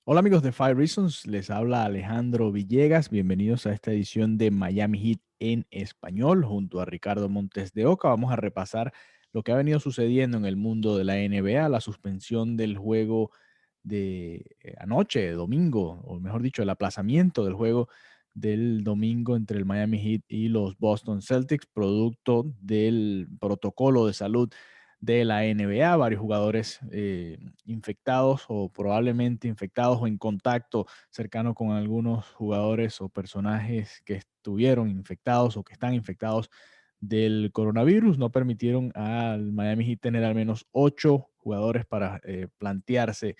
Hola amigos de Five Reasons, les habla Alejandro Villegas. Bienvenidos a esta edición de Miami Heat en español junto a Ricardo Montes de Oca. Vamos a repasar lo que ha venido sucediendo en el mundo de la NBA, la suspensión del juego de anoche, domingo, o mejor dicho, el aplazamiento del juego del domingo entre el Miami Heat y los Boston Celtics, producto del protocolo de salud de la NBA, varios jugadores infectados o probablemente infectados o en contacto cercano con algunos jugadores o personajes que estuvieron infectados o que están infectados del coronavirus, no permitieron al Miami Heat tener al menos 8 jugadores para plantearse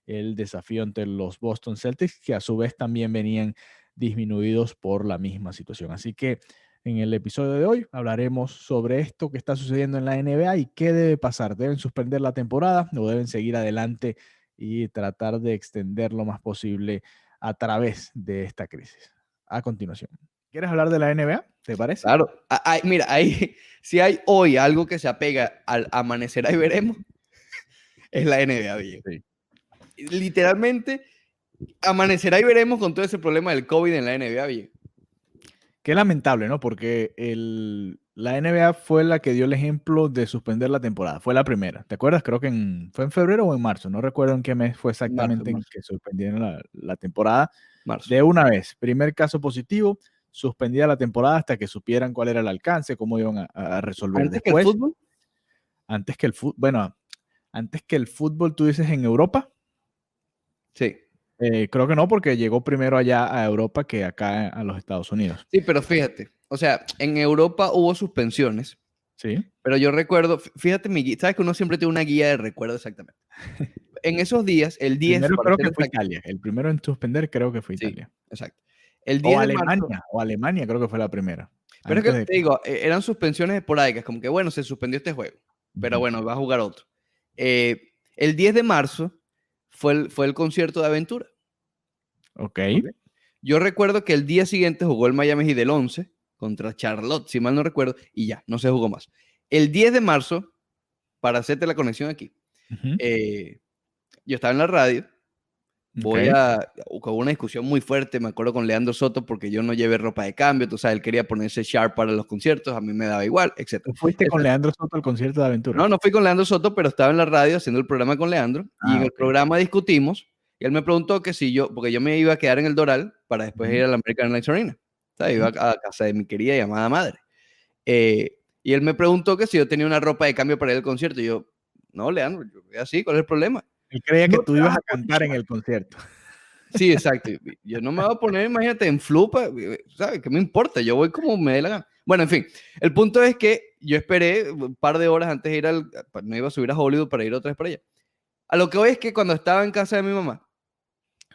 el desafío ante los Boston Celtics, que a su vez también venían disminuidos por la misma situación. Así que en el episodio de hoy hablaremos sobre esto que está sucediendo en la NBA y qué debe pasar. ¿Deben suspender la temporada o deben seguir adelante y tratar de extender lo más posible a través de esta crisis? A continuación. ¿Quieres hablar de la NBA? ¿Te parece? Claro, mira, ahí, si hay hoy algo que se apega al amanecer, ahí veremos, es la NBA, bien. Sí. Literalmente, amanecerá y veremos con todo ese problema del COVID en la NBA, bien. Qué lamentable, ¿no? Porque la NBA fue la que dio el ejemplo de suspender la temporada. Fue la primera. ¿Te acuerdas? Creo que fue en febrero o en marzo. No recuerdo en qué mes fue exactamente en Marzo. que suspendieron la temporada. Marzo. De una vez, primer caso positivo, suspendida la temporada hasta que supieran cuál era el alcance, cómo iban a resolver Antes que el después. fútbol. Antes que el fútbol, bueno, antes que el fútbol, tú dices en Europa. Sí. Creo que no, porque llegó primero allá a Europa que acá a los Estados Unidos. Sí, pero fíjate, o sea, en Europa hubo suspensiones, Sí. pero yo recuerdo, fíjate, sabes que uno siempre tiene una guía de recuerdo exactamente. En esos días, el 10, Primero para creo ser que fue exacto. Italia. El primero en suspender creo que fue Sí, Italia. exacto. El 10 de marzo. O Alemania creo que fue la primera. Pero es que Antes de te digo, eran suspensiones esporádicas, como que bueno, se suspendió este juego, pero bueno, va a jugar otro. El 10 de marzo fue el concierto de Aventura. Ok. ¿Ok? Yo recuerdo que el día siguiente jugó el Miami Heat del 11 contra Charlotte, si mal no recuerdo, y ya, no se jugó más. El 10 de marzo, para hacerte la conexión aquí, Ujú. yo estaba en la radio. Ok. Hubo una discusión muy fuerte, me acuerdo con Leandro Soto, porque yo no llevé ropa de cambio, tú sabes, él quería ponerse sharp para los conciertos, a mí me daba igual, etc. ¿Tú fuiste con Leandro Soto al concierto de Aventura? No, no fui con Leandro Soto, pero estaba en la radio haciendo el programa con Leandro, y en Ah, el ok. programa discutimos, y él me preguntó que si yo, porque yo me iba a quedar en el Doral para después Ujú, ir a la American Airlines Arena, o sea, iba ujú. a casa de mi querida y amada madre. Y él me preguntó que si yo tenía una ropa de cambio para ir al concierto, y yo, no, Leandro, yo voy así, ¿cuál es el problema? Él creía que No tú te ibas vas a a poner cantar en short. el concierto. Sí, exacto. Yo no me voy a poner, imagínate, en flupa, ¿sabes? ¿Qué me importa? Yo voy como me dé la gana. Bueno, en fin, el punto es que yo esperé un par de horas antes de ir no iba a subir a Hollywood para ir otra vez para allá. A lo que voy es que cuando estaba en casa de mi mamá,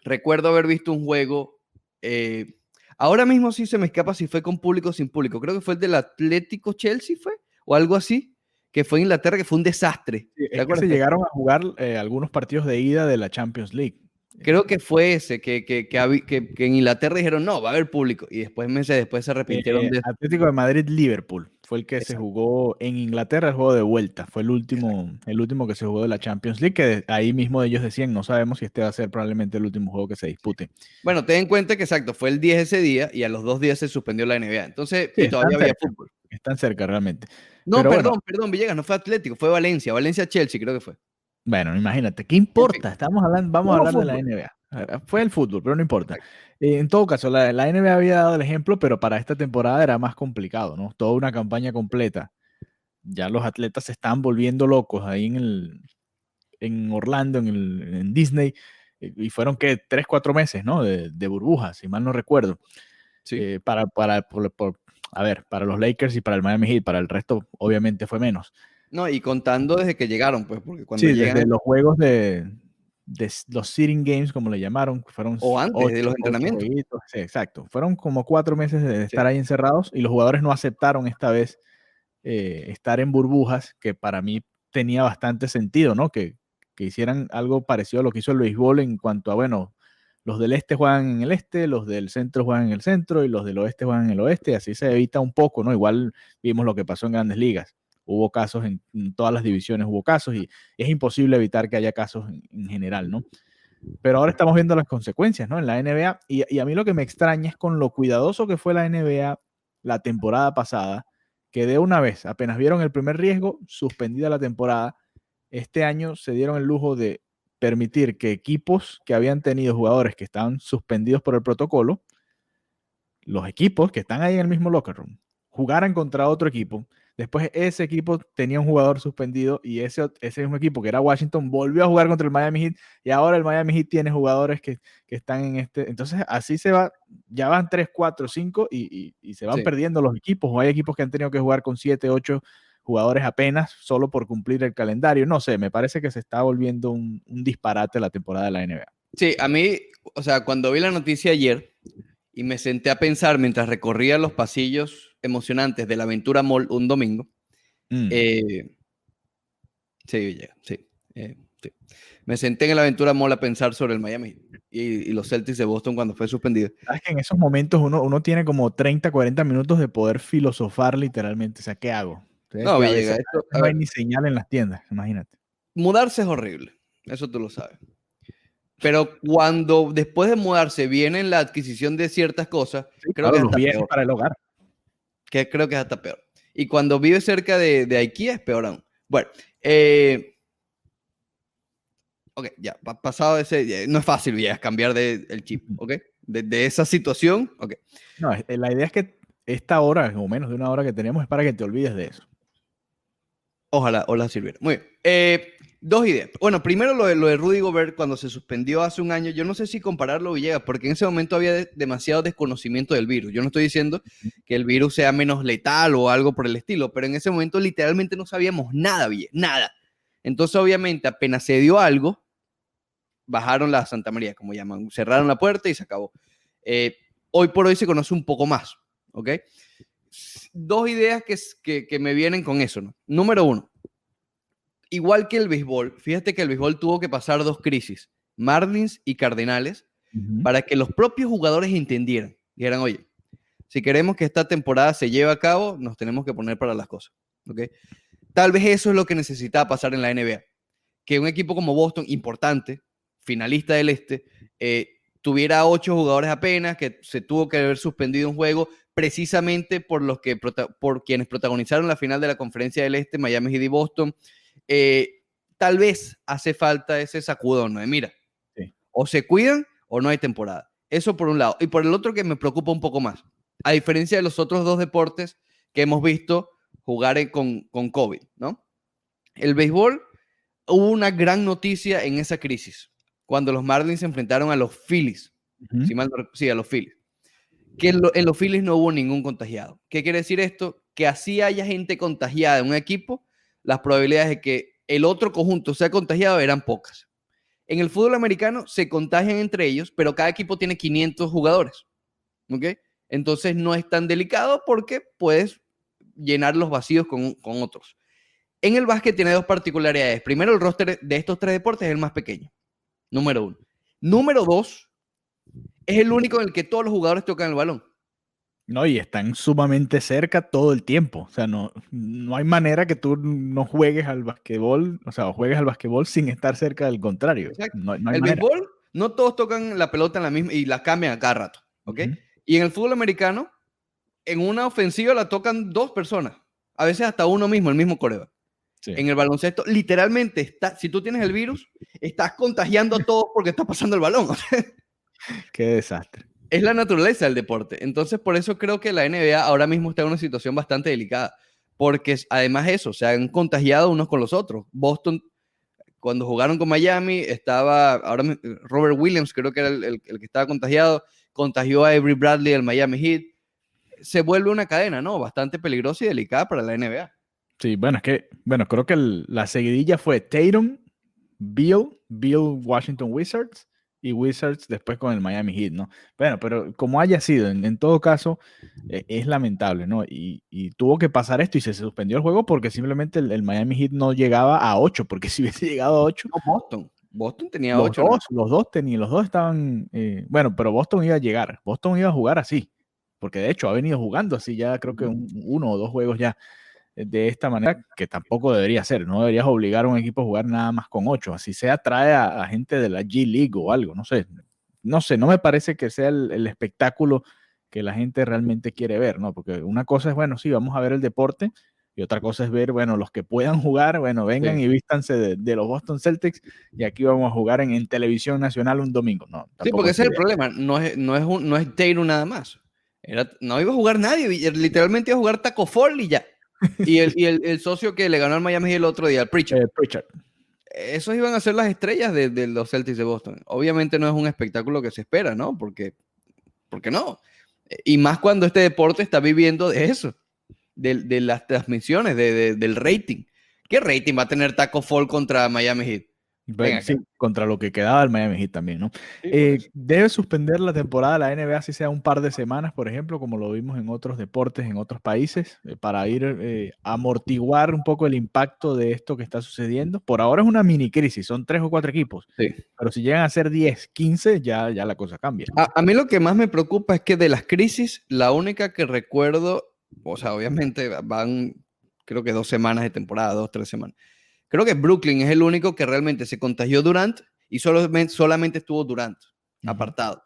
recuerdo haber visto un juego, eh, ahora mismo sí se me escapa si fue con público o sin público, creo que fue el del Atlético Chelsea, fue, o algo así, que fue en Inglaterra, que fue un desastre. Sí, ¿Te es que acuerdas? se llegaron a jugar algunos partidos de ida de la Champions League. Creo que fue ese, que en Inglaterra dijeron, no, va a haber público. Y después, meses después, se arrepintieron de eso. Atlético de Madrid-Liverpool fue el que se Exacto, jugó en Inglaterra, el juego de vuelta. Fue exacto. el último que se jugó de la Champions League, que ahí mismo ellos decían, no sabemos si este va a ser probablemente el último juego que se dispute. Bueno, ten en cuenta que exacto, fue el 10 ese día y a los 2 días se suspendió la NBA. Entonces, Sí, y todavía había fútbol. están cerca realmente. No, Pero bueno, perdón, Villegas, no fue Atlético, fue Valencia, Valencia-Chelsea, creo que fue. bueno, imagínate, ¿qué En fin, importa? Vamos a hubo hablar de la fútbol. NBA. Fue el fútbol, pero no importa. Exacto. En todo caso, la NBA había dado el ejemplo, pero para esta temporada era más complicado, ¿no? Toda una campaña completa. Ya los atletas se están volviendo locos ahí en Orlando, en Disney, y fueron que 3, 4 meses, ¿no? De burbujas, si mal no recuerdo. Sí. A ver, para los Lakers y para el Miami Heat, para el resto, obviamente fue menos. No, y contando desde que llegaron, pues, porque cuando Sí, llegan, desde los juegos de los seeding games, como le llamaron, que fueron o antes de los ocho entrenamientos. jueguitos. Sí, exacto. Fueron como 4 meses de Sí. estar ahí encerrados y los jugadores no aceptaron esta vez estar en burbujas, que para mí tenía bastante sentido, ¿no? Que hicieran algo parecido a lo que hizo el béisbol en cuanto a, bueno, los del este juegan en el este, los del centro juegan en el centro y los del oeste juegan en el oeste, y así se evita un poco, ¿no? Igual vimos lo que pasó en Grandes Ligas. Hubo casos en todas las divisiones, hubo casos y es imposible evitar que haya casos en general, ¿no? pero ahora estamos viendo las consecuencias, ¿no? En la NBA, y a mí lo que me extraña es con lo cuidadoso que fue la NBA la temporada pasada, que de una vez, apenas vieron el primer riesgo, suspendida la temporada. Este año se dieron el lujo de permitir que equipos que habían tenido jugadores que estaban suspendidos por el protocolo, los equipos que están ahí en el mismo locker room, jugaran contra otro equipo. Después ese equipo tenía un jugador suspendido y ese mismo equipo que era Washington volvió a jugar contra el Miami Heat y ahora el Miami Heat tiene jugadores que están en este. Entonces así se va, ya van 3, 4, 5 y se van perdiendo los equipos. O hay equipos que han tenido que jugar con 7, 8 jugadores apenas solo por cumplir el calendario. No sé, me parece que se está volviendo un disparate la temporada de la NBA. Sí, a mí, o sea, cuando vi la noticia ayer y me senté a pensar mientras recorría los pasillos emocionantes de la Aventura Mall un domingo, sí, me senté en la Aventura Mall a pensar sobre el Miami y los Celtics de Boston cuando fue suspendido. Sabes que en esos momentos uno tiene como 30, 40 minutos de poder filosofar literalmente. O sea, ¿qué hago? No, Villegas, no hay ni señal en las tiendas, imagínate. Mudarse es horrible, eso tú lo sabes. Pero cuando después de mudarse viene la adquisición de ciertas cosas, sí, creo que es hasta peor. Para el hogar. Que creo que es hasta peor. Y cuando vives cerca de IKEA es peor aún. Bueno, ok, ya, pasado ese, no es fácil ya cambiar el chip, ok, de esa situación, ok. No, la idea es que esta hora, o menos de una hora que tenemos, es para que te olvides de eso. Ojalá sirviera. Muy bien. Dos ideas. Bueno, primero lo de Rudy Gobert cuando se suspendió hace un año. Yo no sé si compararlo, Villegas, porque en ese momento había demasiado desconocimiento del virus. Yo no estoy diciendo que el virus sea menos letal o algo por el estilo, pero en ese momento literalmente no sabíamos nada, Villegas, nada. Entonces, obviamente, apenas se dio algo, bajaron la Santa María, como llaman, cerraron la puerta y se acabó. Hoy por hoy se conoce un poco más, ¿ok? Dos ideas que me vienen con eso, ¿no? Número uno, igual que el béisbol, fíjate que el béisbol tuvo que pasar dos crisis, Marlins y Cardenales, para que los propios jugadores entendieran. Dijeran, oye, si queremos que esta temporada se lleve a cabo, nos tenemos que poner para las cosas, ¿ok? Tal vez eso es lo que necesitaba pasar en la NBA. Que un equipo como Boston, importante, finalista del Este, tuviera 8 jugadores apenas, que se tuvo que haber suspendido un juego precisamente por quienes protagonizaron la final de la Conferencia del Este, Miami Heat y Boston. Tal vez hace falta ese sacudón, ¿no? Mira, sí, o se cuidan o no hay temporada. Eso por un lado. Y por el otro que me preocupa un poco más. A diferencia de los otros dos deportes que hemos visto jugar con COVID, ¿no? El béisbol, hubo una gran noticia en esa crisis, cuando los Marlins se enfrentaron a los Phillies. Sí, a los Phillies. Que en los Phillies no hubo ningún contagiado. ¿Qué quiere decir esto? Que así haya gente contagiada en un equipo, las probabilidades de que el otro conjunto sea contagiado eran pocas. En el fútbol americano se contagian entre ellos, pero cada equipo tiene 500 jugadores. ¿Ok? Entonces no es tan delicado porque puedes llenar los vacíos con otros. En el básquet tiene dos particularidades. Primero, el roster de estos tres deportes es el más pequeño. Número uno. Número dos, es el único en el que todos los jugadores tocan el balón. No, y están sumamente cerca todo el tiempo. O sea, no hay manera que tú no juegues al basquetbol, o sea, o juegues al basquetbol sin estar cerca del contrario. Exacto. No hay el béisbol, no todos tocan la pelota en la misma y la cambian a cada rato. ¿Ok? Y en el fútbol americano, en una ofensiva la tocan dos personas. A veces hasta uno mismo, el mismo coreback. Sí. En el baloncesto, literalmente, si tú tienes el virus, estás contagiando a todos porque está pasando el balón. Qué desastre. Es la naturaleza del deporte. Entonces, por eso creo que la NBA ahora mismo está en una situación bastante delicada. Porque además eso, se han contagiado unos con los otros. Boston, cuando jugaron con Miami, estaba, ahora Robert Williams creo que era el que estaba contagiado, contagió a Avery Bradley del Miami Heat. Se vuelve una cadena, ¿no? Bastante peligrosa y delicada para la NBA. Sí, bueno, creo que la seguidilla fue Tatum, Bill Washington Wizards y Wizards después con el Miami Heat, ¿no? Bueno, pero como haya sido, en todo caso, es lamentable, ¿no? Y tuvo que pasar esto y se suspendió el juego porque simplemente el Miami Heat no llegaba a 8, porque si hubiese llegado a 8... No, Boston tenía 8. Los dos estaban... bueno, pero Boston iba a llegar, Boston iba a jugar así, porque de hecho ha venido jugando así ya creo que 1 o 2 juegos ya. de esta manera, que tampoco debería ser. No deberías obligar a un equipo a jugar nada más con 8. Así sea, trae a gente de la G League o algo, no sé. No sé, no me parece que sea el espectáculo que la gente realmente quiere ver, ¿no? Porque una cosa es, bueno, sí, vamos a ver el deporte, y otra cosa es ver, bueno, los que puedan jugar, bueno, vengan Sí. y vístanse de los Boston Celtics, y aquí vamos a jugar en televisión nacional un domingo. No, Sí, tampoco porque es ese la es el idea. problema. No es Tatum nada más. No iba a jugar nadie. Literalmente iba a jugar Taco Fall y ya. Y el socio que le ganó al Miami Heat el otro día, el Preacher. Pritchard. Esos iban a ser las estrellas de los Celtics de Boston. Obviamente no es un espectáculo que se espera, ¿no? Porque no. Y más cuando este deporte está viviendo de eso, de las transmisiones, del rating. ¿Qué rating va a tener Taco Fall contra Miami Heat? Ven Sí, acá. contra lo que quedaba el Miami Heat también, ¿no? Sí, por eso. Debe suspender la temporada de la NBA si sea un par de semanas, por ejemplo, como lo vimos en otros deportes, en otros países, para ir amortiguar un poco el impacto de esto que está sucediendo. Por ahora es una mini crisis, son 3 o 4 equipos, Sí. pero si llegan a ser 10, 15, ya la cosa cambia. A mí lo que más me preocupa es que de las crisis, la única que recuerdo, o sea, obviamente van, creo que 2 semanas de temporada, 2, 3 semanas. Creo que Brooklyn es el único que realmente se contagió Durant y solamente estuvo Durant Ujú. apartado.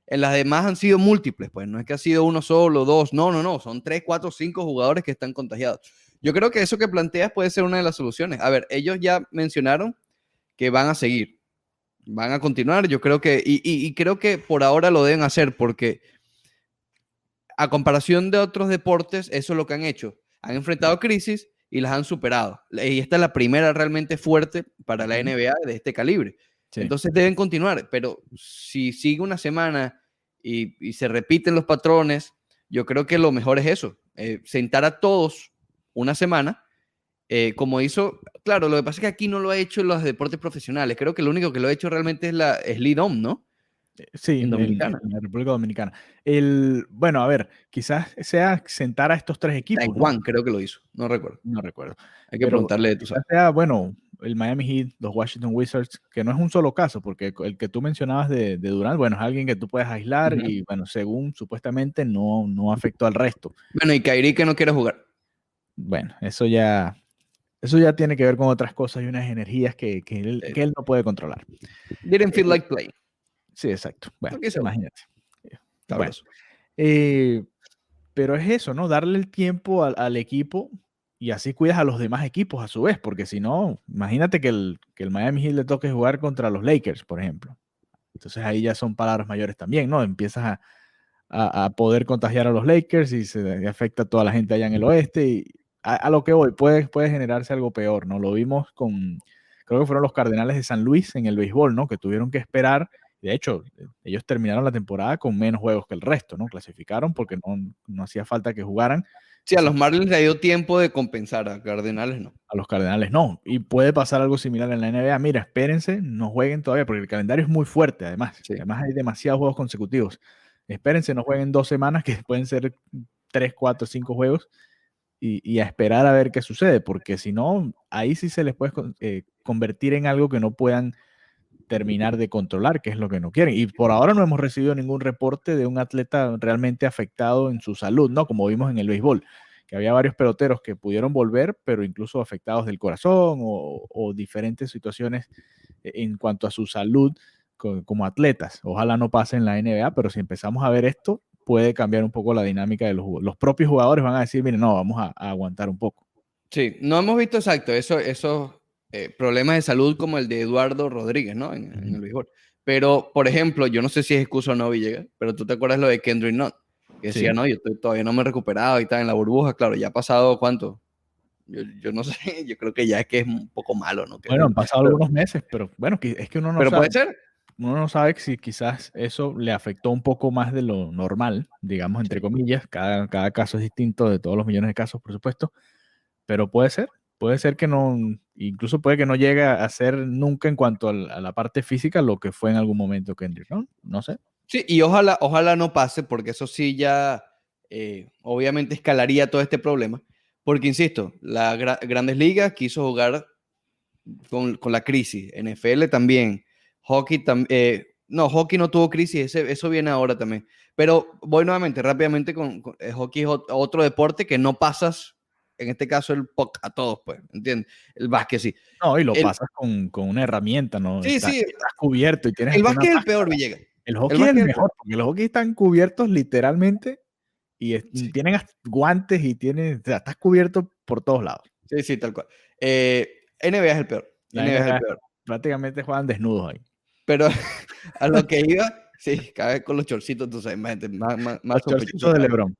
En las demás han sido múltiples, pues no es que ha sido uno solo, dos, no, son 3, 4, 5 jugadores que están contagiados. Yo creo que eso que planteas puede ser una de las soluciones. A ver, ellos ya mencionaron que van a seguir, van a continuar. Yo creo que, y creo que por ahora lo deben hacer porque a comparación de otros deportes, eso es lo que han hecho. Han enfrentado crisis y las han superado. Y esta es la primera realmente fuerte para la Ujú. NBA de este calibre. Sí. Entonces deben continuar, pero si sigue una semana y se repiten los patrones, yo creo que lo mejor es eso, sentar a todos una semana, como hizo, claro, lo que pasa es que aquí no lo ha hecho en los deportes profesionales, creo que lo único que lo ha hecho realmente es Lidom, ¿no? Sí, En Dominicana. en la República Dominicana. Bueno, a ver, quizás sea sentar a estos 3 equipos, ¿no? Taiwán creo que lo hizo, no recuerdo. No recuerdo. Hay que Pero preguntarle, tú quizás sabes. sea, bueno, el Miami Heat, los Washington Wizards, que no es un solo caso, porque el que tú mencionabas de Durant, bueno, es alguien que tú puedes aislar Ujú. y, bueno, según supuestamente no afectó al resto. Bueno, y Kairi que no quiere jugar. Bueno, eso ya tiene que ver con otras cosas y unas energías que él no puede controlar. Didn't feel Eh, like play. sí, exacto. Bueno, No quiso jugar. imagínate. Bueno, Sabroso. eh, pero es eso, ¿no? Darle el tiempo al equipo y así cuidas a los demás equipos a su vez, porque si no, imagínate que el Miami Heat le toque jugar contra los Lakers, por ejemplo. Entonces ahí ya son palabras mayores también, ¿no? Empiezas a poder contagiar a los Lakers y se afecta a toda la gente allá en el oeste. Y a lo que voy, puede generarse algo peor, ¿no? Lo vimos creo que fueron los Cardenales de San Luis en el béisbol, ¿no? Que tuvieron que esperar. De hecho, ellos terminaron la temporada con menos juegos que el resto, ¿no? Clasificaron porque no hacía falta que jugaran. Sí, Y a se los Marlins le dio tiempo de compensar, a Cardenales no. A los Cardenales no. Y puede pasar algo similar en la NBA. Mira, espérense, no jueguen todavía, porque el calendario es muy fuerte, además. Sí. Además hay demasiados juegos consecutivos. Espérense, no jueguen 2 semanas, que pueden ser 3, 4, 5 juegos, y a esperar a ver qué sucede, porque si no, ahí sí se les puede convertir en algo que no puedan terminar de controlar, que es lo que no quieren. Y por ahora no hemos recibido ningún reporte de un atleta realmente afectado en su salud, ¿no? Como vimos en el béisbol, que había varios peloteros que pudieron volver, pero incluso afectados del corazón o diferentes situaciones en cuanto a su salud como atletas. Ojalá no pase en la NBA, pero si empezamos a ver esto, puede cambiar un poco la dinámica de los propios jugadores. Van a decir, miren, no, vamos a aguantar un poco. Sí, no hemos visto exacto esos problemas de salud como el de Eduardo Rodríguez, ¿no? En Ujú. el béisbol. Pero, por ejemplo, yo no sé si es excusa o no, Villegas, pero tú te acuerdas lo de Kendrick Nunn, que decía, Sí. no, todavía no me he recuperado y está en la burbuja. Claro, ya ha pasado cuánto. Yo no sé, yo creo que ya es que es un poco malo, ¿no? Bueno, han pasado Pero, algunos meses, pero bueno, es que pero puede ser. uno no sabe si quizás eso le afectó un poco más de lo normal, digamos, entre Sí. comillas. Cada caso es distinto de todos los millones de casos, por supuesto, pero puede ser que no, incluso puede que no llegue a ser nunca en cuanto a la parte física lo que fue en algún momento Kendrick, ¿no? No sé. Sí, y ojalá no pase, porque eso sí ya obviamente escalaría todo este problema. Porque, insisto, la Grandes Ligas quiso jugar con la crisis, NFL también, hockey también, no, hockey no tuvo crisis, eso viene ahora también. Pero voy nuevamente, rápidamente, el hockey es otro deporte que no pasas en este caso el puck a todos, pues, ¿entiendes? El básquet sí. No, y lo pasas con una herramienta, ¿no? Sí, sí, Estás cubierto y tienes el hasta una básquet es el máscara. peor, Villegas. El El hockey es el básquet es el peor. mejor, porque los hockey están cubiertos literalmente y Sí, tienen guantes y o sea, estás cubierto por todos lados. sí, sí, tal cual. NBA es el peor. La NBA es el NBA peor. prácticamente juegan desnudos ahí. Pero a lo que iba, sí, cada vez con los chorcitos, tú sabes, más Los sospechoso chorcitos de cada vez. LeBron.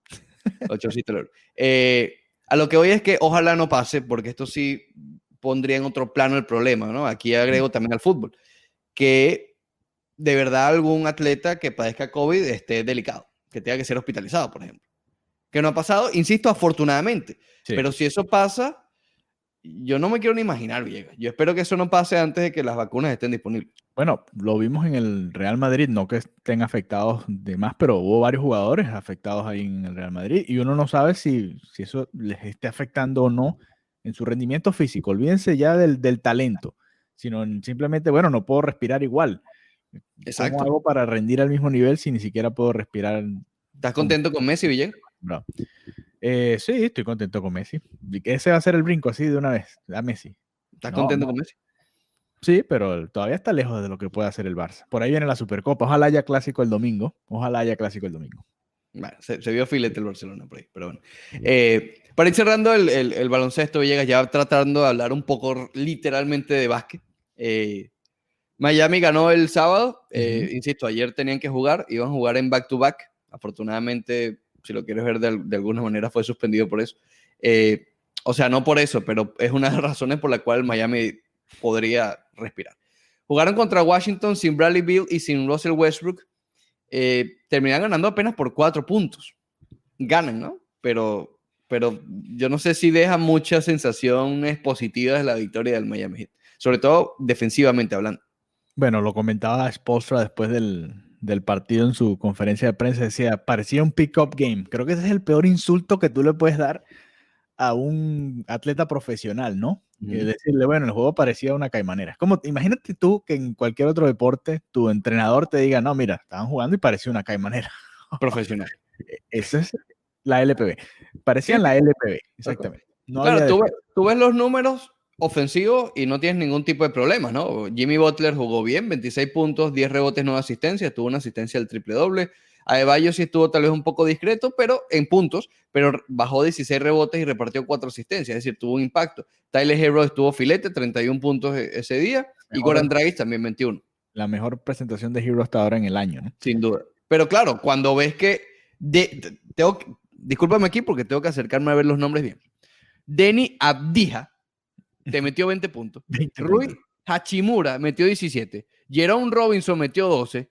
Los chorcitos de LeBron. A lo que voy es que ojalá no pase, porque esto sí pondría en otro plano el problema, ¿no? Aquí agrego también al fútbol, que de verdad algún atleta que padezca COVID esté delicado, que tenga que ser hospitalizado, por ejemplo. Que no ha pasado, insisto, afortunadamente. Sí. Pero si eso pasa, yo no me quiero ni imaginar, Villegas. Yo espero que eso no pase antes de que las vacunas estén disponibles. Bueno, lo vimos en el Real Madrid, no que estén afectados de más, pero hubo varios jugadores afectados ahí en el Real Madrid y uno no sabe si eso les esté afectando o no en su rendimiento físico. Olvídense ya del talento, sino simplemente, bueno, no puedo respirar igual. Exacto. ¿Cómo hago para rendir al mismo nivel si ni siquiera puedo respirar? ¿Estás contento con Messi, Villegas? Bro. Sí, estoy contento con Messi. Ese va a ser el brinco así de una vez, a Messi. ¿Estás No, contento no. con Messi? Sí, pero todavía está lejos de lo que puede hacer el Barça. Por ahí viene la Supercopa. Ojalá haya clásico el domingo. Ojalá haya clásico el domingo. Bueno, se vio filete el Barcelona por ahí, pero bueno. Para ir cerrando el baloncesto, Villegas, ya tratando de hablar un poco literalmente de básquet. Miami ganó el sábado. Insisto, ayer tenían que jugar, iban a jugar en back-to-back. Afortunadamente, si lo quieres ver de alguna manera, fue suspendido por eso. O sea, no por eso, pero es una de las razones por la cual Miami podría respirar. Jugaron contra Washington sin Bradley Beal y sin Russell Westbrook. Terminan ganando apenas por 4 puntos. Ganan, ¿no? Pero yo no sé si deja muchas sensaciones positivas de la victoria del Miami Heat. Sobre todo defensivamente hablando. Bueno, lo comentaba Spoelstra después del partido en su conferencia de prensa. Decía, parecía un pick-up game. Creo que ese es el peor insulto que tú le puedes dar a un atleta profesional, ¿no? Decirle, bueno, el juego parecía una caimanera. Es como, imagínate tú que en cualquier otro deporte tu entrenador te diga, no, mira, estaban jugando y parecía una caimanera. Profesional. Esa es la LPB. Parecían Sí, la LPB, exactamente. No claro, había tú ves los números ofensivos y no tienes ningún tipo de problema, ¿no? Jimmy Butler jugó bien, 26 puntos, 10 rebotes, 9 asistencias, tuvo una asistencia del triple doble. Adebayo sí estuvo tal vez un poco discreto, pero en puntos, pero bajó 16 rebotes y repartió 4 asistencias, es decir, tuvo un impacto. Tyler Herro estuvo filete, 31 puntos ese día, y Goran Dragic también 21. La mejor presentación de Hero hasta ahora en el año, ¿no? Sin duda. Pero claro, cuando ves que... discúlpame aquí porque tengo que acercarme a ver los nombres bien. Denny Abdija te metió 20 puntos. 20 Rui puntos. Hachimura metió 17. Jerome Robinson metió 12.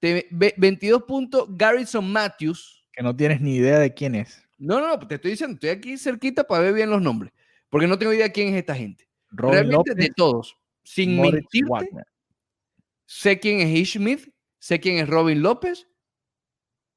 22 puntos Garrison Matthews. Que no tienes ni idea de quién es. No, te estoy diciendo, estoy aquí cerquita para ver bien los nombres. Porque no tengo idea quién es esta gente. Robin Realmente López, de todos. Sin Moritz mentirte, Wagner. sé quién es Ish Smith, sé quién es Robin López.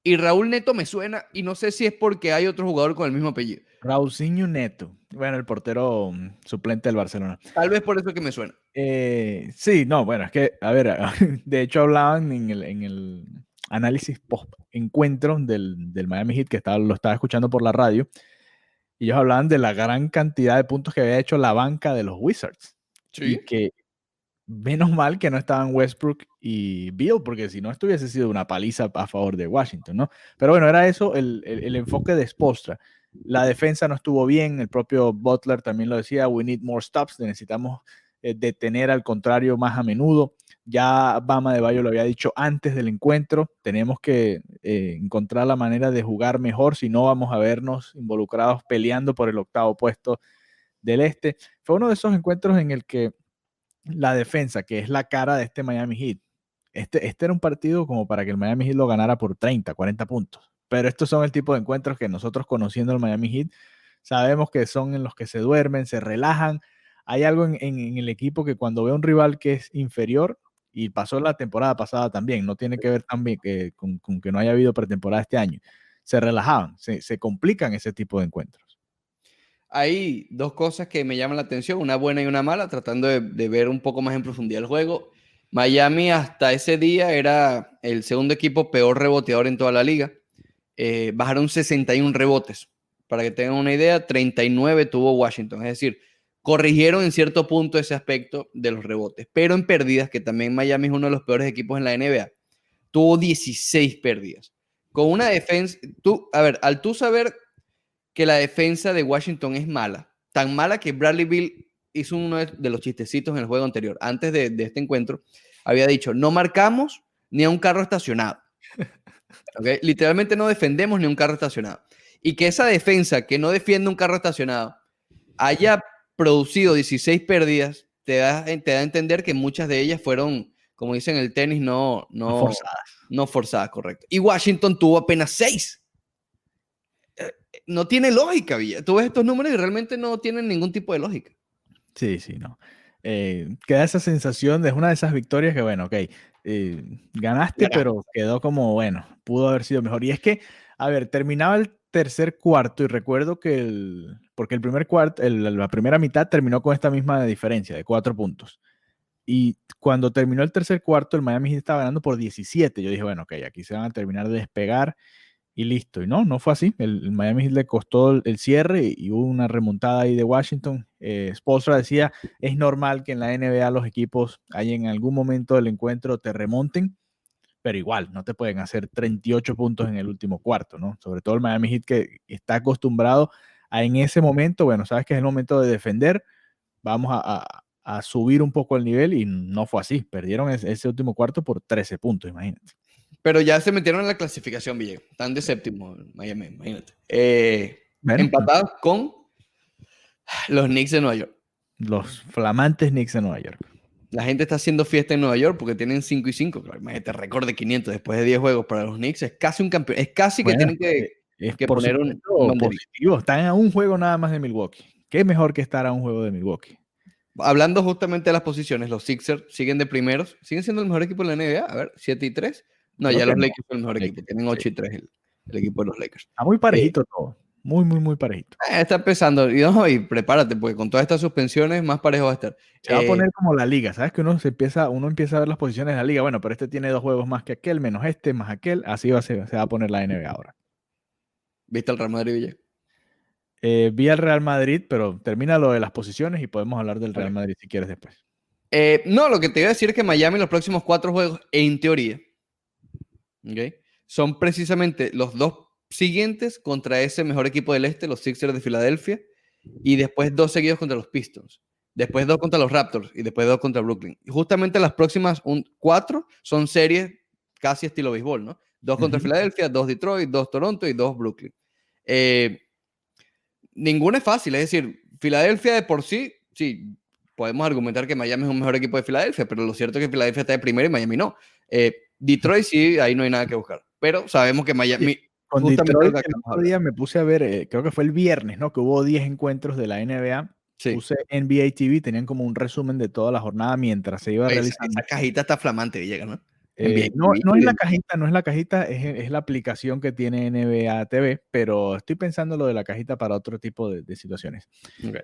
Y Raúl Neto me suena, y no sé si es porque hay otro jugador con el mismo apellido. Raulzinho Neto. Bueno, el portero suplente del Barcelona. Tal vez por eso que me suena. Sí, no, bueno, es que, a ver, de hecho hablaban en el análisis post-encuentro del Miami Heat, que lo estaba escuchando por la radio, y ellos hablaban de la gran cantidad de puntos que había hecho la banca de los Wizards. Sí. Y que menos mal que no estaban Westbrook y Beal, porque si no, esto hubiese sido una paliza a favor de Washington, ¿no? Pero bueno, era eso el enfoque de Spoelstra. La defensa no estuvo bien, el propio Butler también lo decía, we need more stops, necesitamos detener al contrario más a menudo. Ya Bama de Bayo lo había dicho antes del encuentro, tenemos que encontrar la manera de jugar mejor, si no vamos a vernos involucrados peleando por el octavo puesto del este. Fue uno de esos encuentros en el que la defensa, que es la cara de este Miami Heat, este era un partido como para que el Miami Heat lo ganara por 30, 40 puntos. Pero estos son el tipo de encuentros que nosotros, conociendo al Miami Heat, sabemos que son en los que se duermen, se relajan. Hay algo en el equipo que cuando ve a un rival que es inferior, y pasó la temporada pasada también, no tiene que ver también con que no haya habido pretemporada este año, se relajaban, se complican ese tipo de encuentros. Hay dos cosas que me llaman la atención, una buena y una mala, tratando de ver un poco más en profundidad el juego. Miami hasta ese día era el segundo equipo peor reboteador en toda la liga. Bajaron 61 rebotes para que tengan una idea, 39 tuvo Washington. Es decir, corrigieron en cierto punto ese aspecto de los rebotes, pero en pérdidas, que también Miami es uno de los peores equipos en la NBA, tuvo 16 pérdidas. Con una defensa, al tú saber que la defensa de Washington es mala, tan mala que Bradley Beal hizo uno de los chistecitos en el juego anterior, antes de este encuentro, había dicho, no marcamos ni a un carro estacionado. ¿Okay? Literalmente no defendemos ni un carro estacionado. Y que esa defensa que no defiende un carro estacionado haya producido 16 pérdidas, te da a entender que muchas de ellas fueron, como dicen en el tenis, no forzadas. No forzadas, correcto. Y Washington tuvo apenas 6. No tiene lógica, Villa. Tú ves estos números y realmente no tienen ningún tipo de lógica. Sí, no. Queda esa sensación de una de esas victorias que, bueno, ok, ganaste, pero quedó como, bueno, pudo haber sido mejor. Y es que, a ver, terminaba el tercer cuarto y recuerdo que porque el primer cuarto, la primera mitad terminó con esta misma diferencia de 4 puntos. Y cuando terminó el tercer cuarto, el Miami Heat estaba ganando por 17. Yo dije, bueno, ok, aquí se van a terminar de despegar y listo. Y no fue así. El Miami Heat le costó el cierre y hubo una remontada ahí de Washington. Spoelstra decía, es normal que en la NBA los equipos ahí en algún momento del encuentro te remonten, pero igual, no te pueden hacer 38 puntos en el último cuarto, ¿no? Sobre todo el Miami Heat que está acostumbrado a en ese momento, bueno, sabes que es el momento de defender, vamos a subir un poco el nivel y no fue así. Perdieron ese último cuarto por 13 puntos, imagínate. Pero ya se metieron en la clasificación, Villegas. Están de séptimo, Miami, imagínate. Bueno, empatados con los Knicks de Nueva York. Los flamantes Knicks de Nueva York. La gente está haciendo fiesta en Nueva York porque tienen 5-5. Claro, imagínate, récord de 500 después de 10 juegos para los Knicks. Es casi un campeón. Es casi que tienen que por poner un positivo. Están a un juego nada más de Milwaukee. ¿Qué mejor que estar a un juego de Milwaukee? Hablando justamente de las posiciones, los Sixers siguen de primeros. ¿Siguen siendo el mejor equipo de la NBA? A ver, 7-3. No, Creo ya los no. Lakers son el mejor equipo. Tienen 8-3 el equipo de los Lakers. Está muy parejito todo. Muy parejito. Está empezando. Y prepárate, porque con todas estas suspensiones, más parejo va a estar. Se va a poner como la liga. ¿Sabes que uno empieza a ver las posiciones de la liga? Bueno, pero este tiene 2 juegos más que aquel, menos este, más aquel. Así se va a poner la NBA ahora. ¿Viste el Real Madrid, Villa? Vi al Real Madrid, pero termina lo de las posiciones y podemos hablar del Real Madrid si quieres después. No, lo que te iba a decir es que Miami los próximos 4 juegos, en teoría, ¿okay?, son precisamente los 2 siguientes contra ese mejor equipo del este, los Sixers de Filadelfia, y después 2 seguidos contra los Pistons, después 2 contra los Raptors y después 2 contra Brooklyn. Y justamente las próximas 4 son series casi estilo béisbol, ¿no? 2 contra Filadelfia, 2 Detroit, 2 Toronto y 2 Brooklyn. Ninguna es fácil, es decir, Filadelfia de por sí, podemos argumentar que Miami es un mejor equipo de Filadelfia, pero lo cierto es que Filadelfia está de primero y Miami no. Detroit sí, ahí no hay nada que buscar, pero sabemos que Miami... Con Detroit el otro día me puse a ver, creo que fue el viernes, ¿no? Que hubo 10 encuentros de la NBA. Sí. Puse NBA TV, tenían como un resumen de toda la jornada mientras se iba realizando. Esa cajita está flamante, Villegas, ¿no? No es la cajita, es la aplicación que tiene NBA TV, pero estoy pensando lo de la cajita para otro tipo de situaciones. Okay.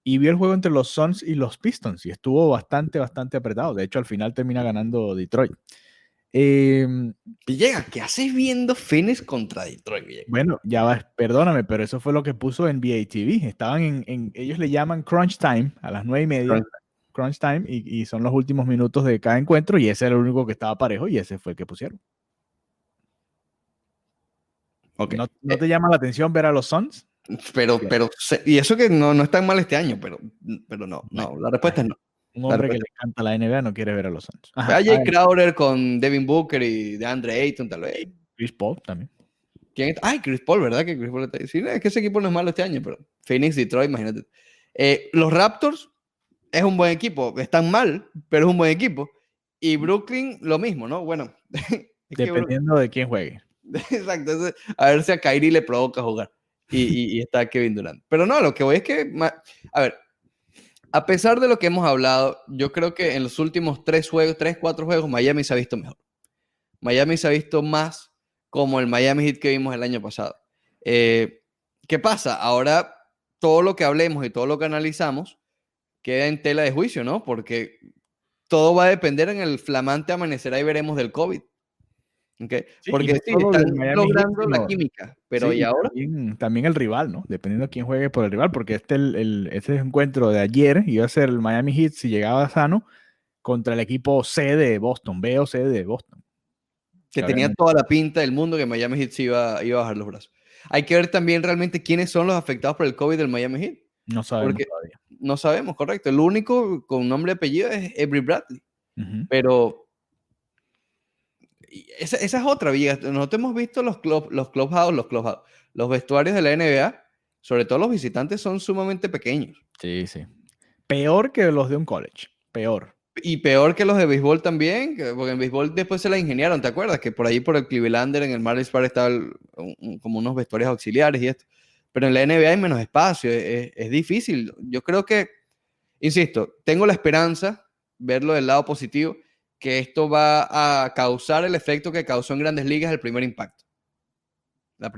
Y vi el juego entre los Suns y los Pistons y estuvo bastante apretado. De hecho, al final termina ganando Detroit. Villegas, ¿qué haces viendo Phoenix contra Detroit, Villegas? Bueno, ya va, perdóname, pero eso fue lo que puso NBA TV. Estaban ellos le llaman Crunch Time a las 9:30. Crunch Time y son los últimos minutos de cada encuentro y ese era el único que estaba parejo y ese fue el que pusieron. Okay. ¿No te llama la atención ver a los Suns? Pero y eso que no es tan mal este año, pero no, la respuesta es no. Un hombre que le encanta la NBA no quiere ver a los Suns. Jay Crowder con Devin Booker y DeAndre Ayton, tal vez. Chris Paul también. ¿Quién está? Ay, Chris Paul, ¿verdad? Que Chris Paul está ahí. Sí, es que ese equipo no es malo este año, pero Phoenix, Detroit, imagínate. Los Raptors es un buen equipo. Están mal, pero es un buen equipo. Y Brooklyn, lo mismo, ¿no? Bueno. Dependiendo de quién juegue. Exacto. Entonces, a ver si a Kyrie le provoca jugar. Y está Kevin Durant. Pero no, lo que voy es que... A ver, a pesar de lo que hemos hablado, yo creo que en los últimos 4 juegos, Miami se ha visto mejor. Miami se ha visto más como el Miami Heat que vimos el año pasado. ¿Qué pasa? Ahora todo lo que hablemos y todo lo que analizamos queda en tela de juicio, ¿no? Porque todo va a depender en el flamante amanecer, ahí veremos, del COVID. ¿ok? Sí, y Porque no sí, solo están del Miami Heat, logrando la sino química, pero sí, ¿y y ahora? también el rival, ¿no? Dependiendo de quién juegue por el rival, porque este encuentro de ayer iba a ser el Miami Heat si llegaba sano contra el equipo C de Boston, B o C de Boston. Que Que tenía obviamente toda la pinta del mundo que Miami Heat se iba a bajar los brazos. Hay que ver también realmente quiénes son los afectados por el COVID del Miami Heat, no sabemos porque todavía. no sabemos, correcto. El único con nombre y apellido es Avery Bradley, Ujú. pero esa es otra, Villa. Nosotros hemos visto los vestuarios de la NBA, sobre todo los visitantes, son sumamente pequeños. Sí, sí. Peor que los de un college, peor. Y peor que los de béisbol también, porque en béisbol después se la ingeniaron, ¿te acuerdas? Que por ahí por el Clevelander, en el Marlins Park, estaba como unos vestuarios auxiliares y esto. Pero en la NBA hay menos espacio, es difícil. Yo creo que, insisto, tengo la esperanza, verlo del lado positivo, que esto va a causar el efecto que causó en Grandes Ligas el primer impacto, la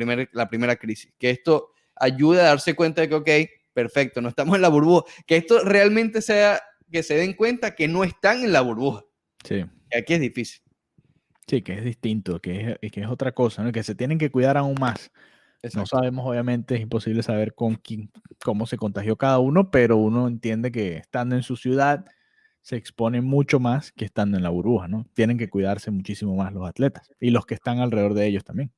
primera crisis. Que esto ayude a darse cuenta de que, ok, perfecto, no estamos en la burbuja. Que esto realmente sea, que se den cuenta que no están en la burbuja. Sí, Que aquí es difícil. sí, que es distinto, que es otra cosa, ¿no? Que se tienen que cuidar aún más. No Exacto. sabemos, obviamente, es imposible saber con quién, cómo se contagió cada uno, pero uno entiende que estando en su ciudad se expone mucho más que estando en la burbuja, ¿no? Tienen que cuidarse muchísimo más los atletas y los que están alrededor de ellos también.